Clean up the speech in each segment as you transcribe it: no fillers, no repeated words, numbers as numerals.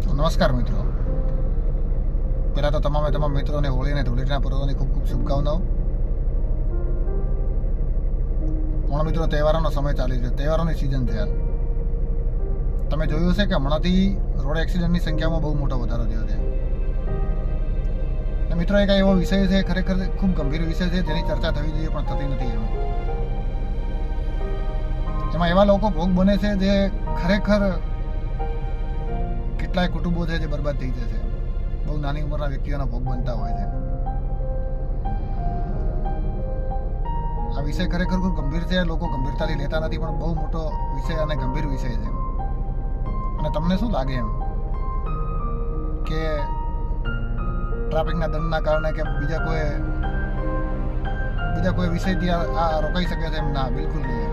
નમસ્કાર મિત્રો, પહેલાં તો તમામ મિત્રોને હોળી અને ધૂળેટીના પર્વની ખૂબ ખૂબ શુભકામનાઓ. પણ મિત્રો, તહેવારોનો સમય ચાલી છે, તહેવારોની સિઝન છે. યાર, તમે જોયું હશે કે હમણાંથી રોડ એક્સિડન્ટની સંખ્યામાં બહુ મોટો વધારો થયો છે. અને મિત્રો, એક એવો વિષય છે, ખરેખર ખૂબ ગંભીર વિષય છે, જેની ચર્ચા થવી જોઈએ પણ થતી નથી. એમાં એવા લોકો ભોગ બને છે જે ખરેખર કેટલાય કુટુંબો છે જે બરબાદ થઈ જશે. બહુ નાની ઉંમરના વ્યક્તિઓના ભોગ બનતા હોય છે. આ વિષય ખરેખર ખૂબ ગંભીર છે. લોકો ગંભીરતાથી લેતા નથી, પણ બહુ મોટો વિષય અને ગંભીર વિષય છે. અને તમને શું લાગે એમ કે ટ્રાફિકના દંડના કારણે કે બીજા કોઈ વિષયથી આ રોકાઈ શકે છે? એમ ના, બિલકુલ નહીં.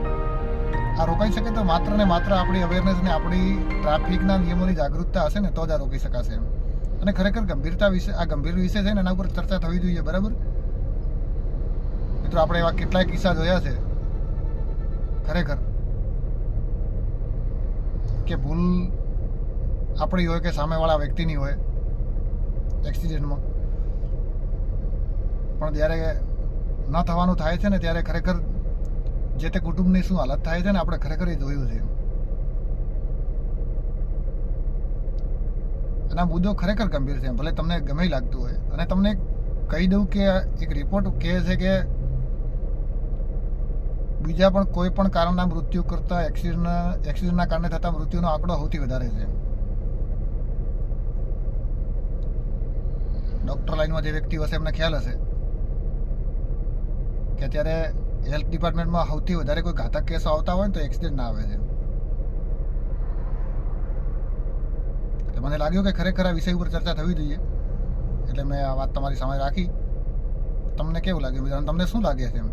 આ રોકાઈ શકે તો માત્ર ને માત્ર આપણી અવેરનેસ ને આપણી ટ્રાફિકના નિયમોની જાગૃતતા હશે ને તો જ આ રોકી શકાશે. અને ખરેખર ગંભીર વિષય છે ને, એના ઉપર ચર્ચા થવી જોઈએ. બરાબર મિત્રો, આપણે એવા કેટલાય કિસ્સા જોયા છે ખરેખર કે ભૂલ આપણી હોય કે સામેવાળા વ્યક્તિની હોય એક્સિડન્ટમાં, પણ જ્યારે ન થવાનું થાય છે ને ત્યારે ખરેખર જે તે કુટુંબની શું હાલત થાય છે ને, આપણે ખરેખર એ જોયું છે. અને આ મુદ્દો ખરેખર ગંભીર છે, ભલે તમને ગમે લાગતું હોય. અને તમને કહી દઉં કે એક રિપોર્ટ કહે છે કે બીજા પણ કોઈ પણ કારણના મૃત્યુ કરતાં એક્સિડન્ટના કારણે થતા મૃત્યુનો આંકડો સૌથી વધારે છે. ડૉક્ટર લાઈનમાં જે વ્યક્તિ હશે એમને ખ્યાલ હશે કે અત્યારે હેલ્થ ડિપાર્ટમેન્ટમાં સૌથી વધારે કોઈ ઘાતક કેસો આવતા હોય ને તો એક્સિડન્ટ ના આવે છે. એટલે મને લાગ્યું કે ખરેખર આ વિષય ઉપર ચર્ચા થવી જોઈએ, એટલે મેં આ વાત તમારી સામે રાખી. તમને કેવું લાગ્યું? તમને શું લાગે છે? એમ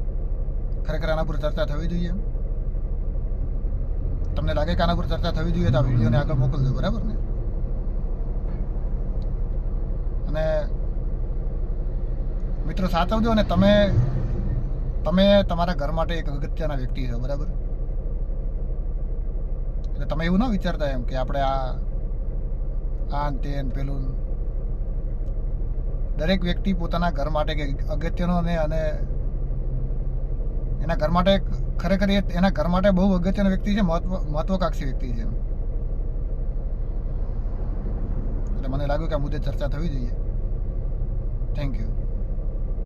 ખરેખર આના પર ચર્ચા થવી જોઈએ? તમને લાગે કે આના પર ચર્ચા થવી જોઈએ તો આ વિડીયોને આગળ મોકલજો, બરાબર ને? અને મિત્રો, સાચવજો. અને તમે તમારા ઘર માટે એક અગત્યના વ્યક્તિ છો, બરાબર? એટલે તમે એવું ના વિચારતા એમ કે આપણે આ તે પેલું. દરેક વ્યક્તિ પોતાના ઘર માટે કે અગત્યનો અને એના ઘર માટે ખરેખર એના ઘર માટે બહુ અગત્યનો વ્યક્તિ છે, મહત્વકાંક્ષી વ્યક્તિ છે. એટલે મને લાગ્યું કે આ મુદ્દે ચર્ચા થવી જોઈએ. Thank you.